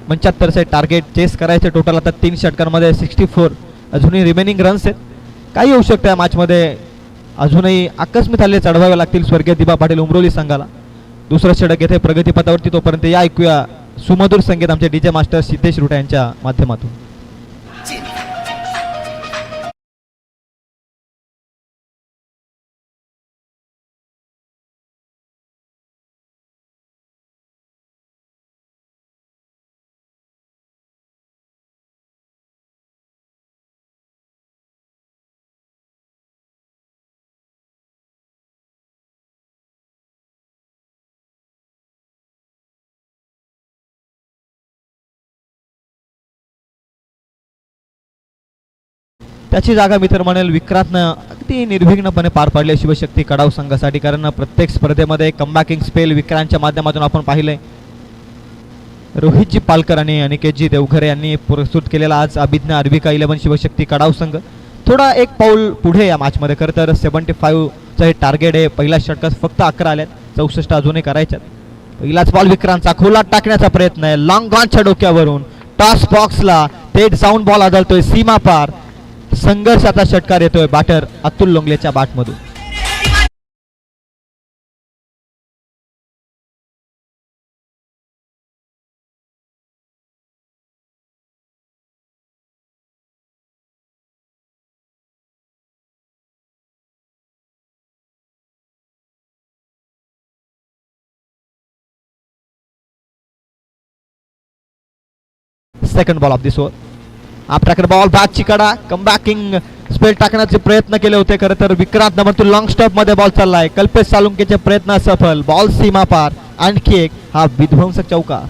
75चे टार्गेट चेस करायचे टोटल आता 3 षटकांमध्ये 64 अजूनही रिमेनिंग रन्स आहेत. काही होऊ शकतं या मॅचमध्ये. अजूनही आकस्मित हल्ले चढवावे लागतील स्वर्गीय दिबा पाटील उमरोली संघाला. दुसरं षटक येथे प्रगतीपथावरती. तोपर्यंत या ऐकूया सुमधुर संगीत आमचे डीजे मास्टर सिद्धेश रुटा यांच्या माध्यमातून. त्याची जागा मी तर म्हणेल विक्रांतनं अगदी निर्विघ्नपणे पार पाडली शिवशक्ती कडाव संघासाठी. कारण प्रत्येक स्पर्धेमध्ये कमबॅकिंग स्पेल विक्रांतच्या माध्यमातून आपण पाहिलंय. रोहितजी पालकर आणि अनिकेतजी देवघरे यांनी प्रस्तुत केलेला आज अभिज्ञ अर्विका 11 शिवशक्ती कडाव संघ थोडा एक पाऊल पुढे या मॅचमध्ये. खरं तर 75चं हे टार्गेट आहे. पहिल्या षटकात फक्त 11 आल्यात. 64 अजूनही करायच्यात. पहिलाच बॉल विक्रांतचा खोलात टाकण्याचा प्रयत्न आहे. लॉंग ऑनच्या डोक्यावरून टॉस बॉक्सला थेट जाऊन बॉल आदळतोय सीमा पार. संघर्षाचा षटकार येतोय बॅटर अतुल लोंगलेच्या बॅटमधून. Second ball of this over. आपल्याकडे बॉल बॅकची कडा. कमबॅकिंग स्पेल टाकण्याचे प्रयत्न केले होते खरं तर विक्रांत परंतु लॉंग स्टॉप मध्ये बॉल चाललाय. कल्पेश सालुंकेचे प्रयत्न सफल. बॉल सीमा पार. आणखी एक हा विध्वंसक चौका.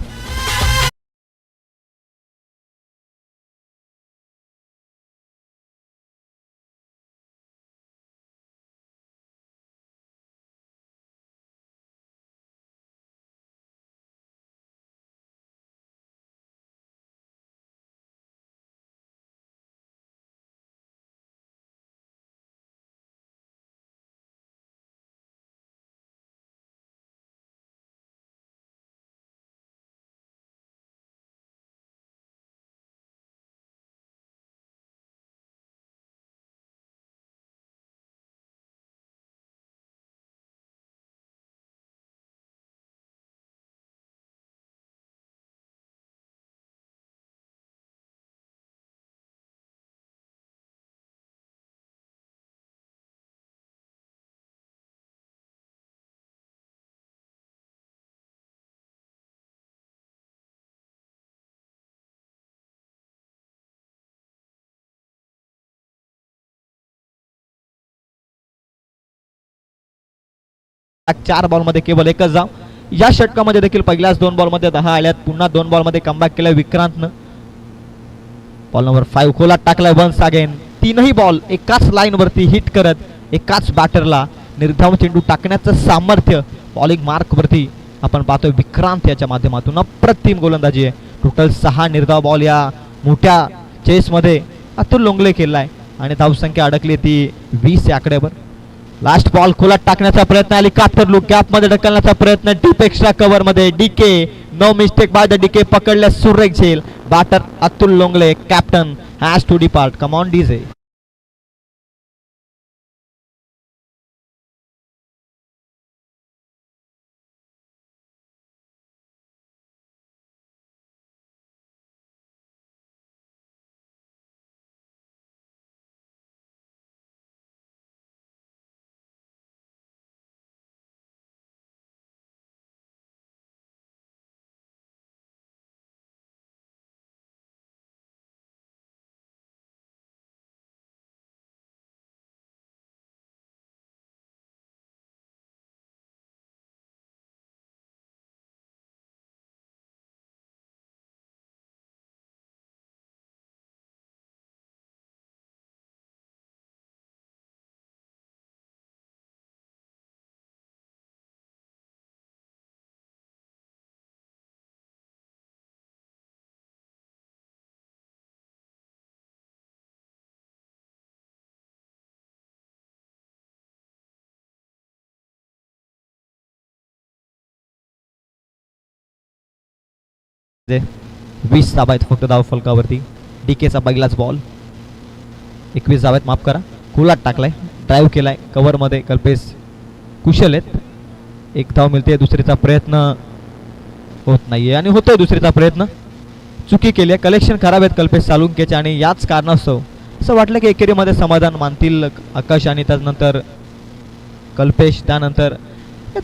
चार बॉल मध्ये केवळ एकच धाव. या षटकामध्ये देखील पहिल्याच 2 बॉल मध्ये 10 आल्यात. पुन्हा 2 बॉल मध्ये कमबॅक केलाय विक्रांतनं. बॉल नंबर 5 खोलात टाकलाय वन्स अगेन. 3ही बॉल एकाच लाईन वरती हिट करत एकाच बॅटरला निर्धाव चेंडू टाकण्याचं सामर्थ्य बॉलिंग मार्क वरती आपण पाहतोय विक्रांत याच्या माध्यमातून. अप्रतिम गोलंदाजी आहे. टोटल 6 निर्धाव बॉल या मोठ्या चेस मध्ये अतुल लोंगले केलाय आणि धावसंख्या अडकली ती 20 या आकड्यावर. लास्ट बॉल खोलात टाकण्याचा प्रयत्न. आली कातर लूक गॅप मध्ये ढकलण्याचा प्रयत्न. डीप एक्स्ट्रा कव्हर मध्ये DK. No mistake by the DK. पकडल्या सुरेख झेल. Batter Atul Longle captain has to depart. Come on DJ. 20 धावा आहेत फक्त धाव फलकावरती. डीकेचा पहिलाच बॉल. 21 धावा आहेत, माफ करा. कुलाट टाकलाय, ड्राईव्ह केलाय, कव्हरमध्ये कल्पेश कुशल आहेत. एक धाव मिळते. दुसरीचा प्रयत्न होत नाहीये आणि होतोय दुसरीचा प्रयत्न. चुकी केली आहे. कलेक्शन खराब आहेत कल्पेश सालुंकेचे आणि याच कारणास्तव असं वाटलं की एकेरीमध्ये समाधान मानतील आकाश आणि त्यानंतर कल्पेश. त्यानंतर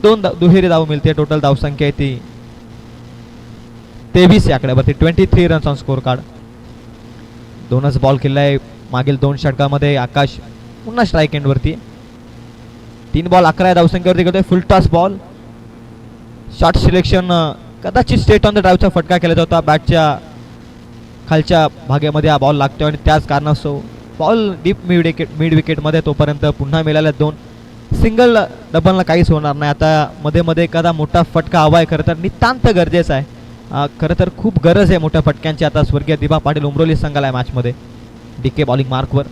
2 दुहेरी धाव मिळते. टोटल धावसंख्या आहे ती 23 या आकड्यावरती. 23 रन्स ऑन स्कोर कार्ड. 2च बॉल केलाय. मागील 2 षटकामध्ये आकाश पुन्हा स्ट्राईक एंडवरती. 3 बॉल 11 धावसंख्येवरती करतोय. फुल टॉस बॉल. शॉर्ट सिलेक्शन कदाचित स्टेट ऑन द ड्राईव्हचा फटका केला होता. बॅटच्या खालच्या भागामध्ये हा बॉल लागतोय आणि त्याच कारणास्तव बॉल डीप मिड विकेटमध्ये. तोपर्यंत पुन्हा मिळाल्या 2 सिंगल डबलला काहीच होणार नाही. आता मध्ये मध्ये एखादा मोठा फटका हवा आहे. खरं तर नितांत गरजेचं आहे. खरं तर खूप गरज आहे मोठ्या फटक्यांची आता स्वर्गीय दिबा पाटील उमरोली संघाला आहे मॅचमध्ये. डीके बॉलिंग मार्कवर.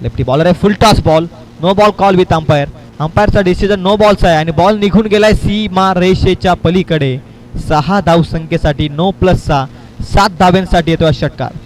लेफ्टी बॉलर आहे. Full toss ball. No ball call with umpire. अंपायरचा डिसिजन नो बॉलचा आहे आणि बॉल निघून गेलाय सीमा रेषेच्या पलीकडे. 6 धावसंख्येसाठी 9+6 7 धाव्यांसाठी येतो षटकार.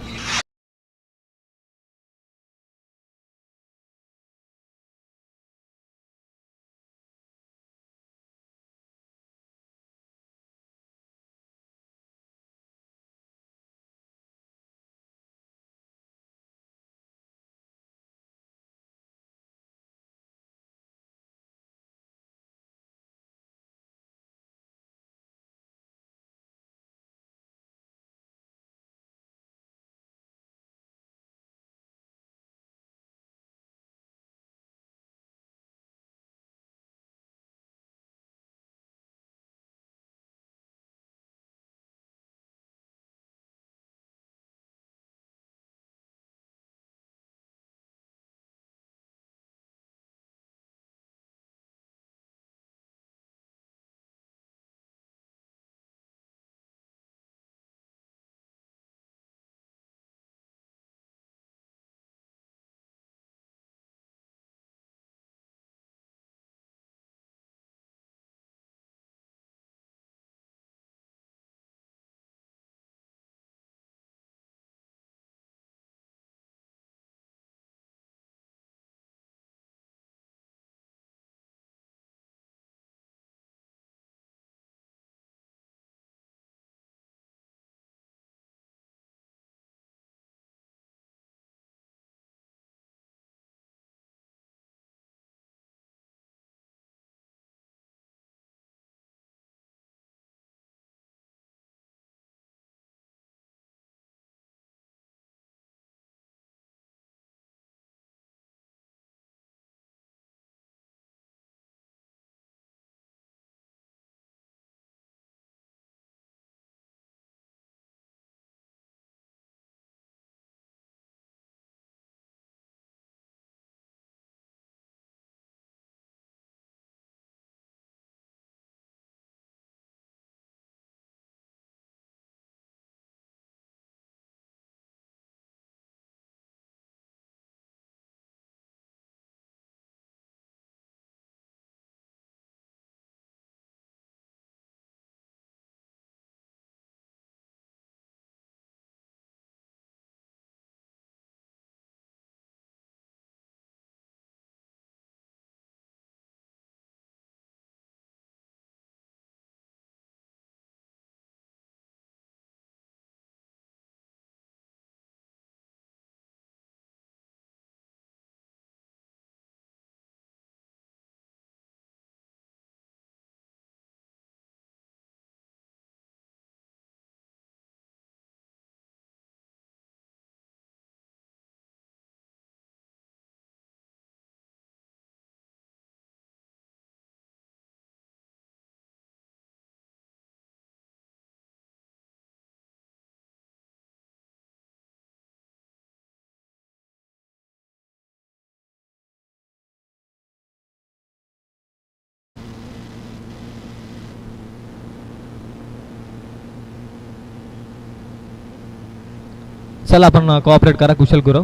चला आपण कोऑपरेट करा कुशल गुरव.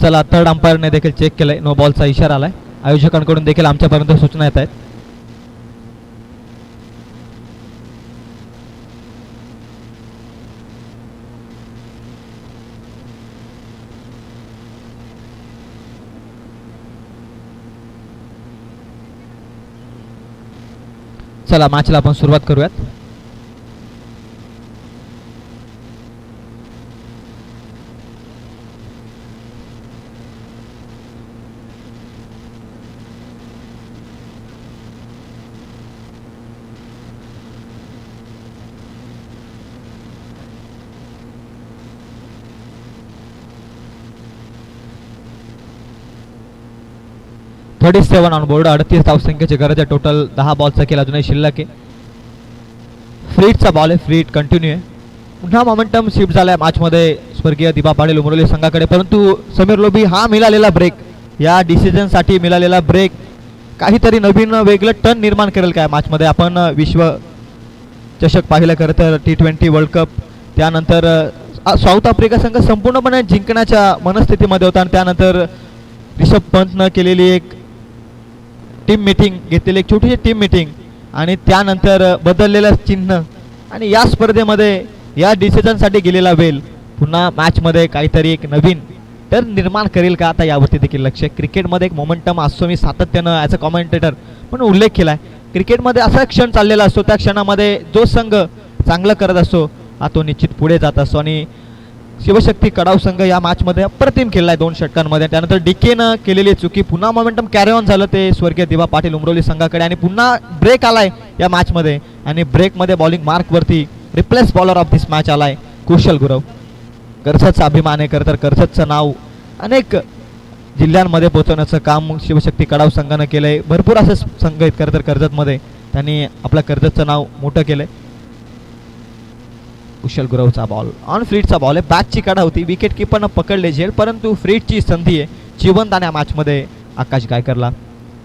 चला थर्ड अंपायरने देखील चेक केलंय. नो बॉलचा इशारा आलाय. आयोजकांकडून देखील आमच्यापर्यंत सूचना येत आहेत. चला मॅचला आपण सुरुवात करूयात. Thirty seven on board. 38 धावसंख्येची गरज आहे. टोटल 10 बॉलचा खेळ अजूनही शिल्लक आहे. फ्रीटचा बॉल आहे. फ्रीट कंटिन्यू आहे. पुन्हा मोमेंटम शिफ्ट झाला आहे मॅचमध्ये स्वर्गीय दिबा पाटील उमरोली संघाकडे, परंतु समीर लोभी हा मिळालेला ब्रेक, या डिसिजनसाठी मिळालेला ब्रेक काहीतरी नवीन वेगळं टर्न निर्माण करेल काय मॅचमध्ये. आपण विश्व चषक पाहिलं खरं तर, T20 वर्ल्ड कप, त्यानंतर साऊथ आफ्रिका संघ संपूर्णपणे जिंकण्याच्या मनस्थितीमध्ये होता आणि त्यानंतर रिषभ पंतनं केलेली एक टीम मीटिंग घेतलेली, एक छोटीशी टीम मीटिंग आणि त्यानंतर बदललेलं चिन्ह आणि या स्पर्धेमध्ये या डिसिजनसाठी गेलेला वेल पुन्हा मॅचमध्ये काहीतरी एक नवीन टर्न निर्माण करेल का, आता यावरती देखील लक्ष आहे. क्रिकेटमध्ये एक मोमेंटम असतो, मी सातत्यानं ॲज अ कॉमेंटेटर पण उल्लेख केला आहे. क्रिकेटमध्ये असा क्षण चाललेला असतो, त्या क्षणामध्ये जो संघ चांगलं करत असतो हा तो निश्चित पुढे जात असतो आणि शिवशक्ती कडाव संघ या मॅचमध्ये अप्रतिम खेळला आहे 2 षटकांमध्ये. त्यानंतर डीकेनं केलेली चुकी, पुन्हा मोमेंटम कॅरी ऑन झालं ते स्वर्गीय दिबा पाटील उमरोली संघाकडे आणि पुन्हा ब्रेक आलाय या मॅचमध्ये आणि ब्रेकमध्ये बॉलिंग मार्कवरती replace bowler of this match आलाय कुशल गुरव. कर्जतचा अभिमान आहे खरं तर, कर्जतचं नाव अनेक जिल्ह्यांमध्ये पोहोचवण्याचं काम शिवशक्ती कडाव संघानं केलं आहे. भरपूर असे संघ आहेत खरं तर कर्जतमध्ये, त्यांनी आपल्या कर्जतचं नाव मोठं केलं आहे. कुशल गुरवचा बॉल ऑन फ्रीटचा बॉल आहे. बॅटची कडा होती, विकेट किपरनं पकडले झेल, परंतु फ्रीटची संधी आहे जिवंत आणि या मॅचमध्ये आकाश गायकरला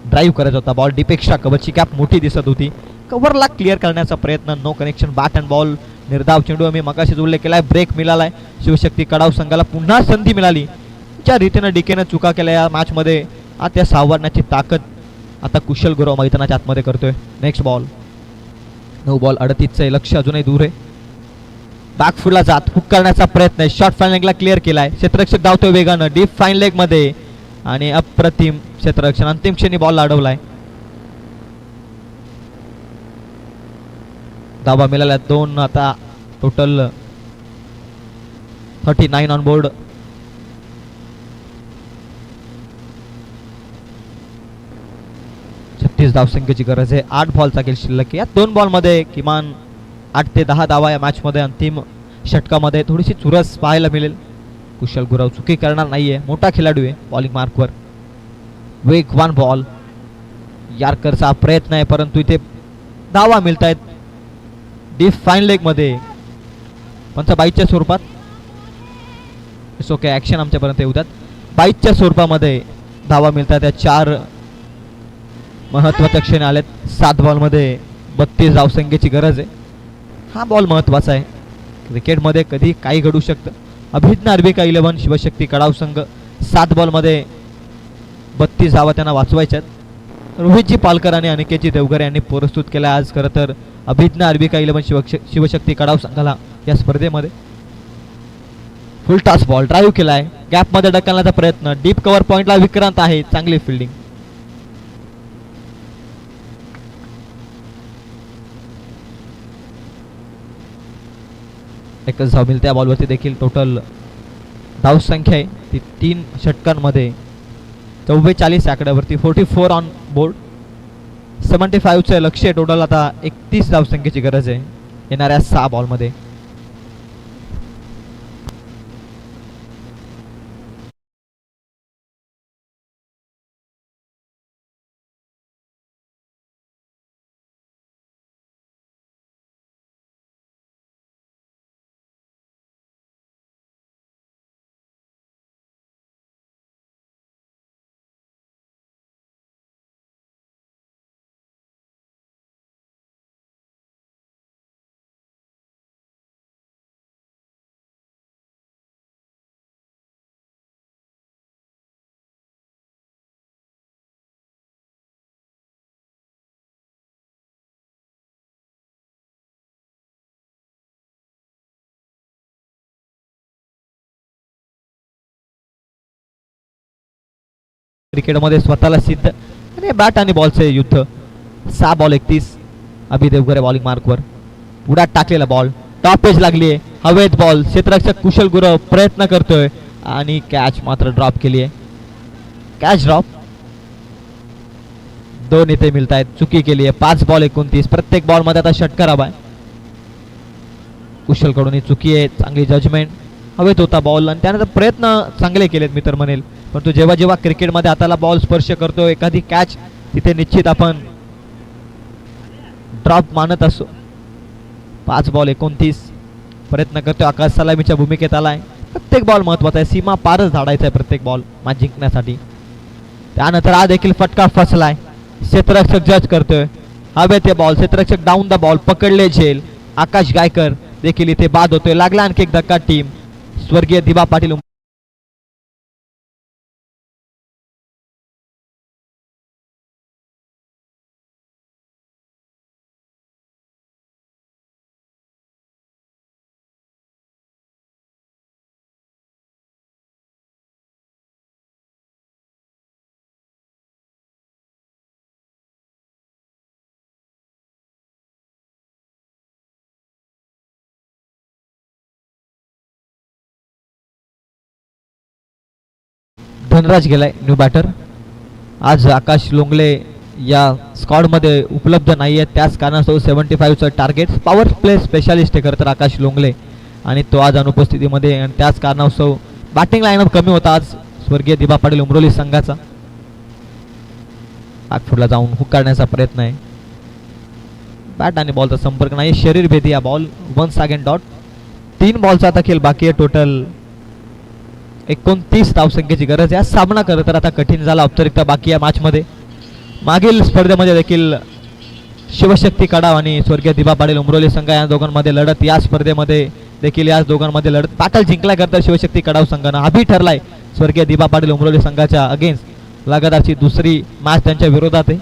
ड्राईव्ह करत होता. बॉल डीपेक्षा कव्हरची कॅप मोठी दिसत होती, कव्हरला क्लिअर करण्याचा प्रयत्न, no connection, bat and ball, निर्धाव चेंडू. मी मगाशीच उल्लेख केलाय, ब्रेक मिळालाय शिवशक्ती कडाव संघाला, पुन्हा संधी मिळाली. ज्या रीतीनं डीकेनं चुका केल्या या मॅचमध्ये त्या सावरण्याची ताकद आता कुशल गुरव मैदानाच्या आतमध्ये करतोय. नेक्स्ट बॉल, 9 बॉल 38चं लक्ष अजूनही दूर आहे. बॅकफुटला जात हुक करण्याचा प्रयत्न आहे, शॉर्ट फाईन लेगला क्लिअर केलाय, क्षेत्ररक्षक धावतोय वेगानं डीप फाईन लेग मध्ये आणि अप्रतिम क्षेत्ररक्षण, अंतिम क्षणी बॉल अडवलाय. धावा मिळाल्या 2, आता टोटल 39 ऑन बोर्ड. धावसंख्येची गरज आहे. 8 बॉलचा खेळ शिल्लक आहे. या 2 बॉलमध्ये किमान 8 ते 10 धावा या मॅचमध्ये अंतिम षटकामध्ये थोडीशी चुरस पाहायला मिळेल. कुशल गुरव चुकी करणार नाहीये, मोठा खेळाडू आहे बॉलिंग मार्कवर. वेगवान बॉल, यार्करचा प्रयत्न आहे परंतु इथे धावा मिळत आहेत डीप फाईन लेग मध्ये. पंच बाईच्या स्वरूपात ओके ऍक्शन आमच्यापर्यंत येऊ द्यात. बाईच्या स्वरूपामध्ये धावा मिळतात. या 4 महत्वाच्या क्षणी आलेत. 7 बॉलमध्ये 32 धावसंख्येची गरज आहे. हा बॉल महत्वाचा आहे. क्रिकेटमध्ये कधी काही घडू शकतं. अभिज्ञ अर्बिका 11 शिवशक्ती कडाव संघ 7 बॉलमध्ये 32 धावा त्यांना वाचवायच्या आहेत. रोहितजी पालकर आणि अनिकेतजी देवघर यांनी प्रस्तुत केला आज खरं तर अभिज्ञ अर्बिका 11 शिवशक्ती कडाव संघाला या स्पर्धेमध्ये. फुल टॉस बॉल ड्राईव्ह केलाय, गॅपमध्ये ढकलण्याचा प्रयत्न, डीप कव्हर पॉइंटला विक्रांत आहे, चांगली फिल्डिंग. एकच धाव मिळते त्या बॉलवरती देखील. टोटल धाव संख्या आहे ती 3 षटकांमध्ये 44 आकड्यावरती. 44 ऑन बोर्ड. 75चं लक्ष आहे टोटल. आता 31 धावसंख्येची गरज आहे येणाऱ्या 6 बॉलमध्ये. क्रिकेटमध्ये स्वतःला सिद्ध आणि बॅट आणि बॉलचे युद्ध. 6 बॉल 31. अभि देवगरे बॉलिंग मार्कवर. उडात टाकलेला बॉल टॉप एज लागली आहे. हवेत बॉल. क्षेत्ररक्षक कुशल गुरव प्रयत्न करतोय आणि कॅच मात्र ड्रॉप केली आहे. Catch drop. 2 इथे मिळत आहेत. चुकी केली आहे. 5 बॉल 29. प्रत्येक बॉल मध्ये आता षटकार हवा आहे. कुशल कडून ही चुकी आहे. चांगली जजमेंट. हवेत होता बॉल आणि त्यानंतर प्रयत्न चांगले केलेत मी तर म्हणेल. परंतु जेव्हा जेव्हा क्रिकेटमध्ये हाताला बॉल स्पर्श करतो एखादी कॅच तिथे निश्चित आपण ड्रॉप मानत असो. 5 बॉल 29. प्रयत्न करतोय. आकाश सलामीच्या भूमिकेत आलाय. प्रत्येक बॉल महत्वाचा आहे. सीमा पारच धाडायचा आहे प्रत्येक बॉल मॅच जिंकण्यासाठी. त्यानंतर हा देखील फटका फसलाय. क्षेत्ररक्षक जज करतोय. हवेत ते बॉल. क्षेत्ररक्षक डाऊन द बॉल पकडले झेल. आकाश गायकर देखील इथे बाद होतोय. लागला आणखी एक धक्का. टीम स्वर्गीय दिबा पाटील धनराज गेलाय न्यू बॅटर. आज आकाश लोंगले या स्क्वॉड मध्ये उपलब्ध नाहीये. त्याच कारणास्तव 75चं टार्गेट. पॉवर प्ले स्पेशालिस्ट आहे खरं तर आकाश लोंगले आणि तो आज अनुपस्थितीमध्ये आणि त्याच कारणास्तव बॅटिंग लाईनअप कमी होता आज स्वर्गीय दिबा पाटील उमरोली संघाचा. बॅकफुटला जाऊन हुक काढण्याचा प्रयत्न आहे. बॅट आणि बॉलचा संपर्क नाही. शरीर भेदी हा बॉल. 1 second dot. 3 बॉलचा आता खेळ बाकी आहे. टोटल 29 धावसंख्येची गरज आहे. सामना खरं तर आता कठीण झाला. औपचारिकता बाकी या मॅच मध्ये. मागील स्पर्धेमध्ये देखील शिवशक्ती कडाव आणि स्वर्गीय दिबा पाटील उमरोली संघ या दोघांमध्ये लढत. या स्पर्धेमध्ये देखील या दोघांमध्ये लढत. बॅटल जिंकला करता शिवशक्ती कडाव संघानं. अभि ठरलाय स्वर्गीय दिबा पाटील उमरोली संघाच्या अगेन्स्ट. लगातारची दुसरी मॅच त्यांच्या विरोधात आहे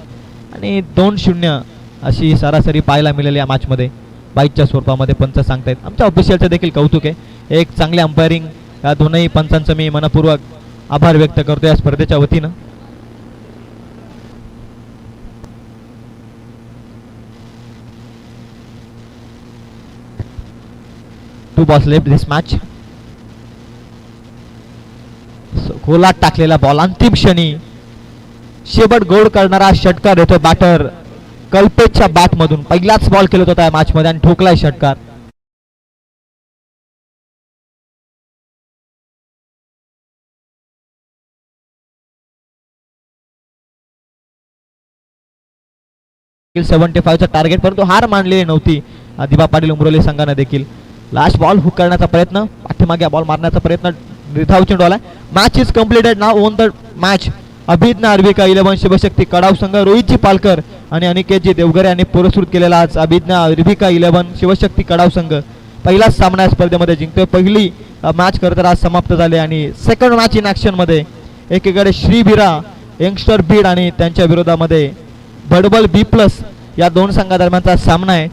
आणि 2-0 अशी सरासरी पाहायला मिळाली या मॅच मध्ये. बाईकच्या स्वरूपामध्ये पंच सांगतायत. आमच्या ऑफिशियलचं देखील कौतुक आहे. एक चांगले अंपायरिंग या दोनही पंचांचं मी मनपूर्वक आभार व्यक्त करतो या स्पर्धेच्या वतीनं. टू बॉल्स लेफ्ट दिस मॅच. गोलात टाकलेला बॉल अंतिम क्षणी शेवट गोड करणारा षटकार येतो बॅटर कल्पेशच्या बॅट मधून. पहिलाच बॉल केला होता या मॅच मध्ये आणि ठोकलाय षटकार. देखील 75चं टार्गेट, परंतु हार मानलेली नव्हती दिबा पाटील उमरोली संघाने देखील. लास्ट बॉल हुक करण्याचा प्रयत्न, पाठीमागे बॉल मारण्याचा प्रयत्न, रिधाव चेंडू आला. Match is completed now on the match. Abhigya Arvika 11 Shivshakti कडाव संघ, रोहितजी पालकर आणि अनिकेतजी देवगरे यांनी पुरस्कृत केलेला आज अभिज्ञा अर्विका 11 शिवशक्ती कडाव संघ पहिलाच सामना या स्पर्धेमध्ये जिंकतोय. पहिली मॅच खरं तर आज समाप्त झाली आणि सेकंड मॅच इन ऍक्शन मध्ये एकीकडे श्रीबिरा यंगस्टर बीड आणि त्यांच्या विरोधामध्ये बडबल B+ या दोन संघादरम्यानचा सामना आहे.